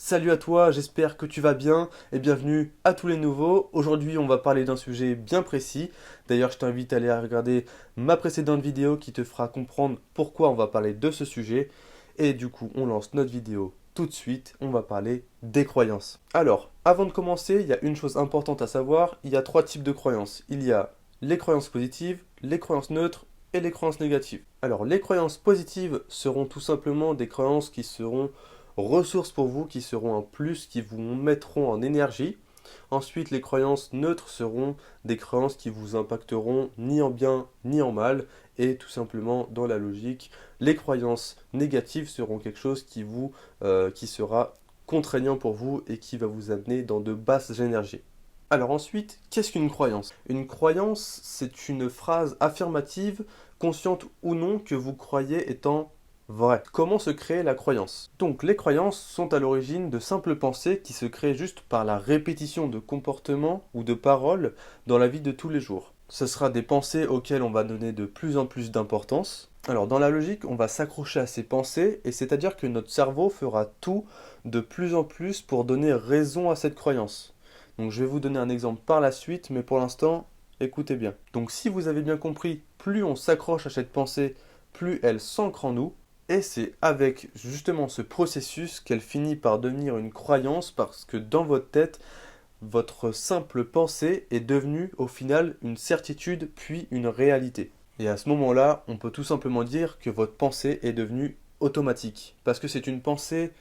Salut à toi, j'espère que tu vas bien et bienvenue à tous les nouveaux. Aujourd'hui, on va parler d'un sujet bien précis. D'ailleurs, je t'invite à aller regarder ma précédente vidéo qui te fera comprendre pourquoi on va parler de ce sujet. Et du coup, on lance notre vidéo tout de suite. On va parler des croyances. Alors, avant de commencer, il y a une chose importante à savoir. Il y a trois types de croyances. Il y a les croyances positives, les croyances neutres et les croyances négatives. Alors, les croyances positives seront tout simplement des croyances qui seront ressources pour vous, qui seront un plus, qui vous mettront en énergie. Ensuite, les croyances neutres seront des croyances qui vous impacteront ni en bien ni en mal. Et tout simplement, dans la logique, les croyances négatives seront quelque chose qui sera contraignant pour vous et qui va vous amener dans de basses énergies. Alors ensuite, qu'est-ce qu'une croyance? Une croyance, c'est une phrase affirmative, consciente ou non, que vous croyez étant vrai. Comment se crée la croyance? Donc les croyances sont à l'origine de simples pensées qui se créent juste par la répétition de comportements ou de paroles dans la vie de tous les jours. Ce sera des pensées auxquelles on va donner de plus en plus d'importance. Alors dans la logique, on va s'accrocher à ces pensées et c'est-à-dire que notre cerveau fera tout de plus en plus pour donner raison à cette croyance. Donc je vais vous donner un exemple par la suite, mais pour l'instant, écoutez bien. Donc si vous avez bien compris, plus on s'accroche à cette pensée, plus elle s'ancre en nous, et c'est avec justement ce processus qu'elle finit par devenir une croyance parce que dans votre tête, votre simple pensée est devenue au final une certitude puis une réalité. Et à ce moment-là, on peut tout simplement dire que votre pensée est devenue automatique parce que c'est une pensée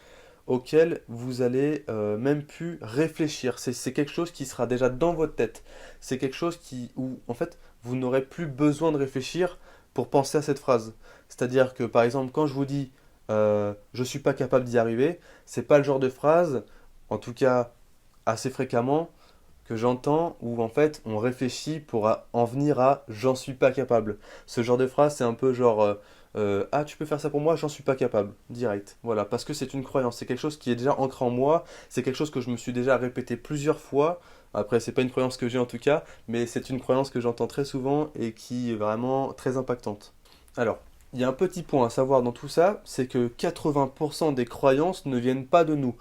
auquel vous allez même plus réfléchir. C'est quelque chose qui sera déjà dans votre tête. C'est quelque chose où en fait vous n'aurez plus besoin de réfléchir pour penser à cette phrase. C'est-à-dire que par exemple quand je vous dis je suis pas capable d'y arriver, c'est pas le genre de phrase, en tout cas assez fréquemment, que j'entends où en fait on réfléchit pour en venir à j'en suis pas capable. Ce genre de phrase, c'est un peu genre ah, tu peux faire ça pour moi, j'en suis pas capable, direct. Voilà, parce que c'est une croyance, c'est quelque chose qui est déjà ancré en moi, c'est quelque chose que je me suis déjà répété plusieurs fois. Après, c'est pas une croyance que j'ai en tout cas, mais c'est une croyance que j'entends très souvent et qui est vraiment très impactante. Alors, il y a un petit point à savoir dans tout ça, c'est que 80% des croyances ne viennent pas de nous.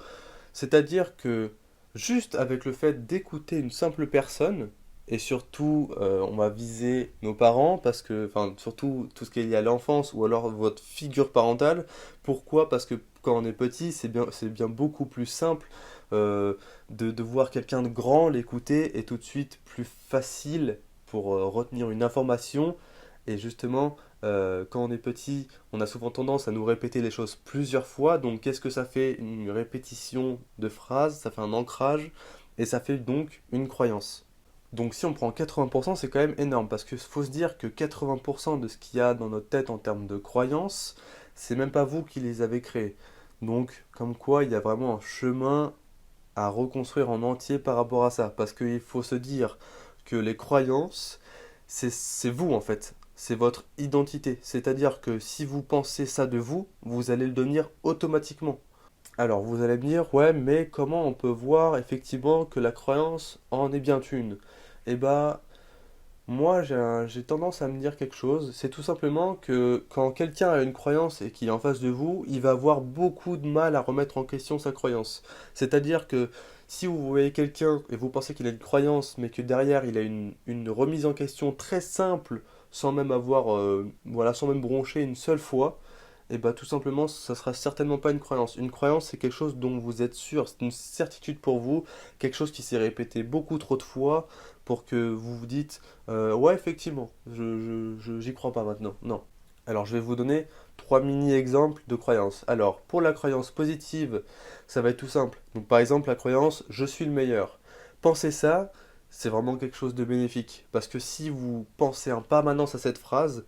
C'est-à-dire que juste avec le fait d'écouter une simple personne, et surtout on va viser nos parents, parce que, enfin surtout tout ce qui est lié à l'enfance, ou alors votre figure parentale, pourquoi? Parce que quand on est petit, c'est bien beaucoup plus simple de voir quelqu'un de grand, l'écouter, et tout de suite plus facile pour retenir une information, et justement quand on est petit, on a souvent tendance à nous répéter les choses plusieurs fois. Donc, qu'est-ce que ça fait? Une répétition de phrases, ça fait un ancrage et ça fait donc une croyance. Donc, si on prend 80%, c'est quand même énorme parce qu'il faut se dire que 80% de ce qu'il y a dans notre tête en termes de croyances, c'est même pas vous qui les avez créées. Donc, comme quoi, il y a vraiment un chemin à reconstruire en entier par rapport à ça. Parce qu'il faut se dire que les croyances, c'est vous en fait. C'est votre identité. C'est-à-dire que si vous pensez ça de vous, vous allez le devenir automatiquement. Alors vous allez me dire, ouais, mais comment on peut voir effectivement que la croyance en est bien une? Eh bah, moi, j'ai tendance à me dire quelque chose. C'est tout simplement que quand quelqu'un a une croyance et qu'il est en face de vous, il va avoir beaucoup de mal à remettre en question sa croyance. C'est-à-dire que si vous voyez quelqu'un et vous pensez qu'il a une croyance, mais que derrière il a une remise en question très simple, sans même avoir, voilà, sans même broncher une seule fois, et bah tout simplement, ça sera certainement pas une croyance. Une croyance, c'est quelque chose dont vous êtes sûr, c'est une certitude pour vous, quelque chose qui s'est répété beaucoup trop de fois pour que vous vous dites ouais, effectivement, j'y crois pas maintenant. Non. Alors, je vais vous donner trois mini-exemples de croyances. Alors, pour la croyance positive, ça va être tout simple. Donc, par exemple, la croyance je suis le meilleur. Pensez ça, c'est vraiment quelque chose de bénéfique. Parce que si vous pensez en permanence à cette phrase,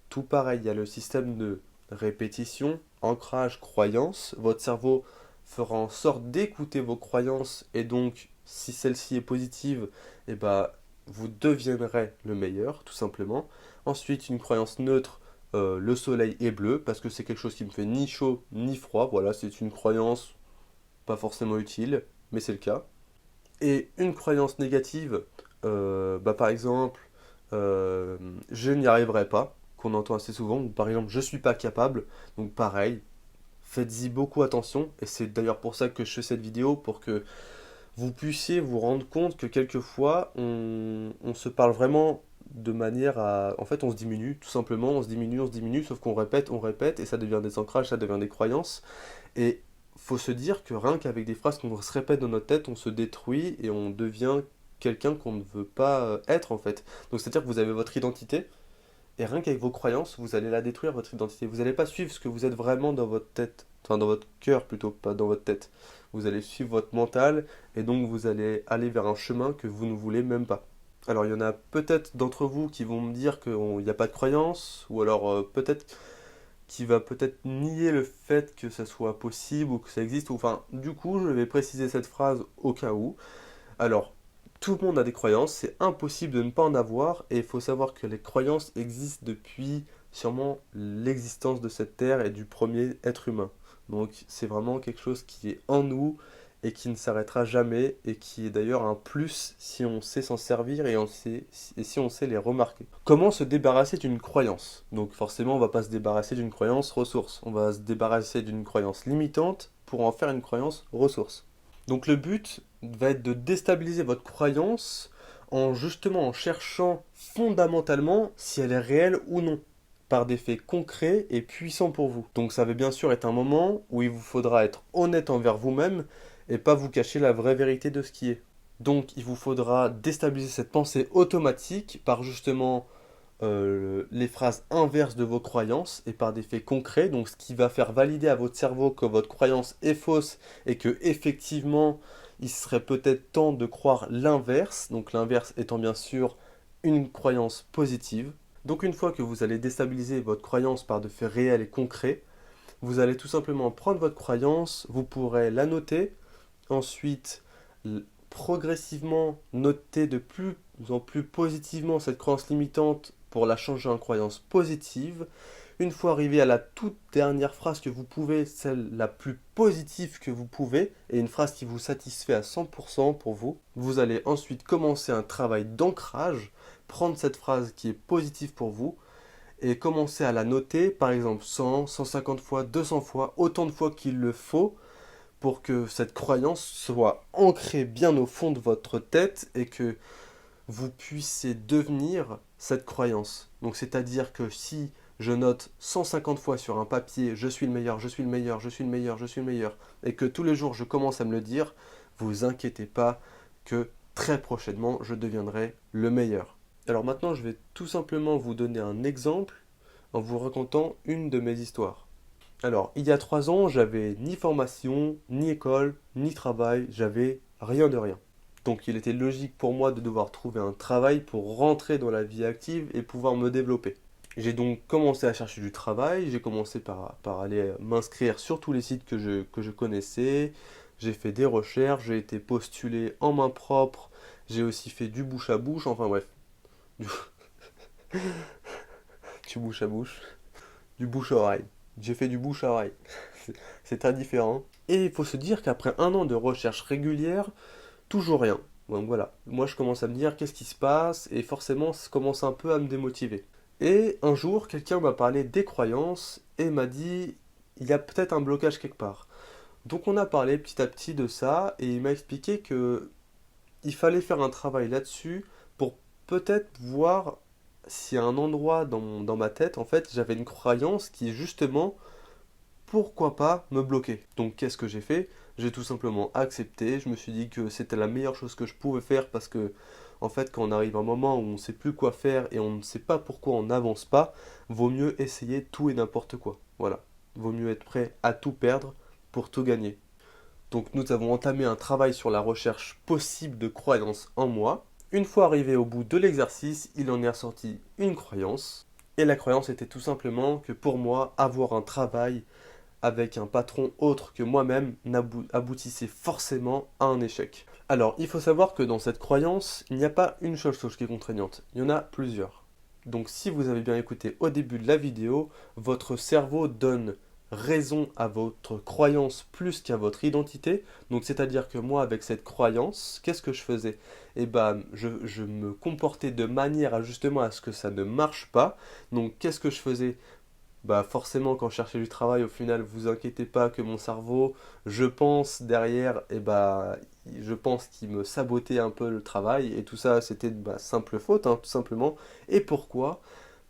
tout pareil, il y a le système de répétition, ancrage, croyance. Votre cerveau fera en sorte d'écouter vos croyances et donc, si celle-ci est positive, eh ben, vous deviendrez le meilleur, tout simplement. Ensuite, une croyance neutre, le soleil est bleu, parce que c'est quelque chose qui me fait ni chaud ni froid. Voilà, c'est une croyance pas forcément utile, mais c'est le cas. Et une croyance négative, bah, par exemple, euh, je n'y arriverai pas, qu'on entend assez souvent, ou par exemple, je suis pas capable. Donc pareil, faites-y beaucoup attention. Et c'est d'ailleurs pour ça que je fais cette vidéo, pour que vous puissiez vous rendre compte que quelquefois, on se parle vraiment de manière à... En fait, on se diminue, tout simplement, on se diminue, sauf qu'on répète, on répète, et ça devient des ancrages, ça devient des croyances. Et faut se dire que rien qu'avec des phrases qu'on se répète dans notre tête, on se détruit et on devient quelqu'un qu'on ne veut pas être, en fait. Donc, c'est-à-dire que vous avez votre identité, et rien qu'avec vos croyances, vous allez la détruire, votre identité. Vous n'allez pas suivre ce que vous êtes vraiment dans votre tête. Enfin, dans votre cœur plutôt, pas dans votre tête. Vous allez suivre votre mental et donc vous allez aller vers un chemin que vous ne voulez même pas. Alors, il y en a peut-être d'entre vous qui vont me dire qu'il n'y a pas de croyance, ou alors peut-être qui va peut-être nier le fait que ça soit possible ou que ça existe. Enfin, du coup, je vais préciser cette phrase au cas où. Alors, tout le monde a des croyances, c'est impossible de ne pas en avoir, et il faut savoir que les croyances existent depuis sûrement l'existence de cette terre et du premier être humain. Donc c'est vraiment quelque chose qui est en nous et qui ne s'arrêtera jamais, et qui est d'ailleurs un plus si on sait s'en servir et si on sait les remarquer. Comment se débarrasser d'une croyance? Donc forcément on va pas se débarrasser d'une croyance ressource, on va se débarrasser d'une croyance limitante pour en faire une croyance ressource. Donc le but va être de déstabiliser votre croyance en justement en cherchant fondamentalement si elle est réelle ou non, par des faits concrets et puissants pour vous. Donc ça va bien sûr être un moment où il vous faudra être honnête envers vous-même et pas vous cacher la vraie vérité de ce qui est. Donc il vous faudra déstabiliser cette pensée automatique par justement les phrases inverses de vos croyances et par des faits concrets, donc ce qui va faire valider à votre cerveau que votre croyance est fausse et que effectivement il serait peut-être temps de croire l'inverse, donc l'inverse étant bien sûr une croyance positive. Donc une fois que vous allez déstabiliser votre croyance par de faits réels et concrets, vous allez tout simplement prendre votre croyance, vous pourrez la noter, ensuite progressivement noter de plus en plus positivement cette croyance limitante pour la changer en croyance positive. Une fois arrivé à la toute dernière phrase que vous pouvez, celle la plus positive que vous pouvez, et une phrase qui vous satisfait à 100% pour vous, vous allez ensuite commencer un travail d'ancrage, prendre cette phrase qui est positive pour vous, et commencer à la noter, par exemple 100, 150 fois, 200 fois, autant de fois qu'il le faut, pour que cette croyance soit ancrée bien au fond de votre tête et que vous puissiez devenir cette croyance. Donc c'est-à-dire que si je note 150 fois sur un papier je suis le meilleur, je suis le meilleur, je suis le meilleur, je suis le meilleur, et que tous les jours je commence à me le dire, vous inquiétez pas que très prochainement je deviendrai le meilleur. Alors maintenant je vais tout simplement vous donner un exemple en vous racontant une de mes histoires. Alors, il y a 3 ans, j'avais ni formation, ni école, ni travail, j'avais rien de rien. Donc il était logique pour moi de devoir trouver un travail pour rentrer dans la vie active et pouvoir me développer. J'ai donc commencé à chercher du travail, j'ai commencé par aller m'inscrire sur tous les sites que je connaissais, j'ai fait des recherches, j'ai été postulé en main propre, j'ai aussi fait du bouche à bouche, enfin bref, du, du bouche à bouche, du bouche à oreille. J'ai fait du bouche à oreille. C'est très différent. Et il faut se dire qu'après 1 an de recherche régulière, toujours rien. Donc voilà, moi je commence à me dire qu'est-ce qui se passe, et forcément ça commence un peu à me démotiver. Et un jour, quelqu'un m'a parlé des croyances et m'a dit il y a peut-être un blocage quelque part. Donc on a parlé petit à petit de ça, et il m'a expliqué que il fallait faire un travail là-dessus pour peut-être voir si à un endroit dans ma tête, en fait, j'avais une croyance qui justement, pourquoi pas, me bloquait. Donc qu'est-ce que j'ai fait? J'ai tout simplement accepté, je me suis dit que c'était la meilleure chose que je pouvais faire, parce que en fait quand on arrive à un moment où on ne sait plus quoi faire et on ne sait pas pourquoi on n'avance pas, vaut mieux essayer tout et n'importe quoi. Voilà, vaut mieux être prêt à tout perdre pour tout gagner. Donc nous avons entamé un travail sur la recherche possible de croyances en moi. Une fois arrivé au bout de l'exercice, il en est ressorti une croyance. Et la croyance était tout simplement que pour moi, avoir un travail avec un patron autre que moi-même aboutissait forcément à un échec. Alors, il faut savoir que dans cette croyance, il n'y a pas une seule chose qui est contraignante, il y en a plusieurs. Donc si vous avez bien écouté au début de la vidéo, votre cerveau donne raison à votre croyance plus qu'à votre identité. Donc c'est-à-dire que moi, avec cette croyance, qu'est-ce que je faisais? Eh ben, je me comportais de manière à justement à ce que ça ne marche pas. Donc qu'est-ce que je faisais? bah forcément quand je cherchais du travail, au final, vous inquiétez pas que mon cerveau, je pense derrière, et bah je pense qu'il me sabotait un peu le travail, et tout ça c'était de ma simple faute, hein, tout simplement. Et pourquoi?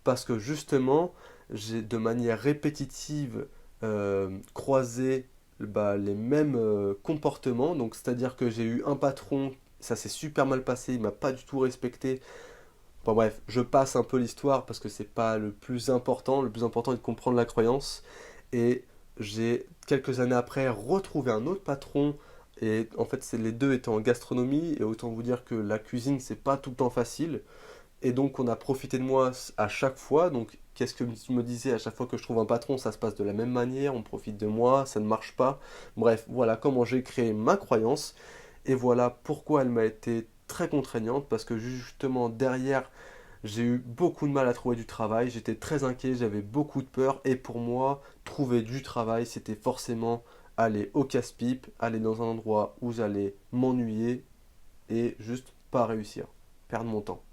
Parce que justement, j'ai de manière répétitive croisé bah, les mêmes comportements. Donc, c'est-à-dire que j'ai eu un patron, ça s'est super mal passé, il m'a pas du tout respecté. Bon, bref, je passe un peu l'histoire parce que c'est pas le plus important. Le plus important est de comprendre la croyance. Et j'ai, quelques années après, retrouvé un autre patron. Et en fait, les deux étaient en gastronomie. Et autant vous dire que la cuisine, c'est pas tout le temps facile. Et donc, on a profité de moi à chaque fois. Donc, qu'est-ce que je me disais à chaque fois que je trouve un patron, ça se passe de la même manière, on profite de moi, ça ne marche pas. Bref, voilà comment j'ai créé ma croyance. Et voilà pourquoi elle m'a été très contraignante, parce que justement derrière, j'ai eu beaucoup de mal à trouver du travail, j'étais très inquiet, j'avais beaucoup de peur. Et pour moi, trouver du travail, c'était forcément aller au casse-pipe, aller dans un endroit où j'allais m'ennuyer et juste pas réussir, perdre mon temps.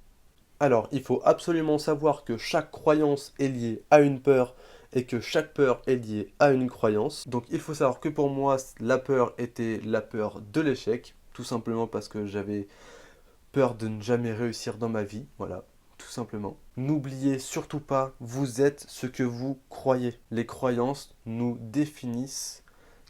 Alors, il faut absolument savoir que chaque croyance est liée à une peur et que chaque peur est liée à une croyance. Donc, il faut savoir que pour moi, la peur était la peur de l'échec, tout simplement parce que j'avais peur de ne jamais réussir dans ma vie, voilà, tout simplement. N'oubliez surtout pas, vous êtes ce que vous croyez. Les croyances nous définissent,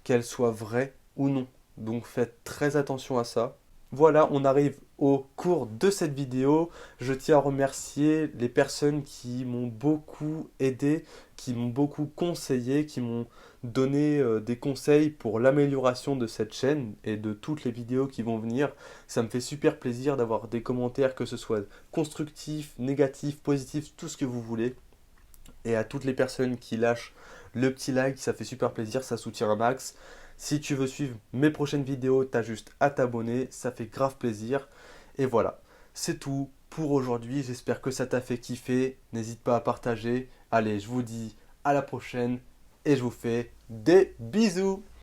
qu'elles soient vraies ou non. Donc faites très attention à ça. Voilà, on arrive au cours de cette vidéo. Je tiens à remercier les personnes qui m'ont beaucoup aidé, qui m'ont beaucoup conseillé, qui m'ont donné des conseils pour l'amélioration de cette chaîne et de toutes les vidéos qui vont venir. Ça me fait super plaisir d'avoir des commentaires, que ce soit constructifs, négatifs, positifs, tout ce que vous voulez. Et à toutes les personnes qui lâchent le petit like, ça fait super plaisir, ça soutient un max. Si tu veux suivre mes prochaines vidéos, t'as juste à t'abonner, ça fait grave plaisir. Et voilà, c'est tout pour aujourd'hui. J'espère que ça t'a fait kiffer. N'hésite pas à partager. Allez, je vous dis à la prochaine et je vous fais des bisous.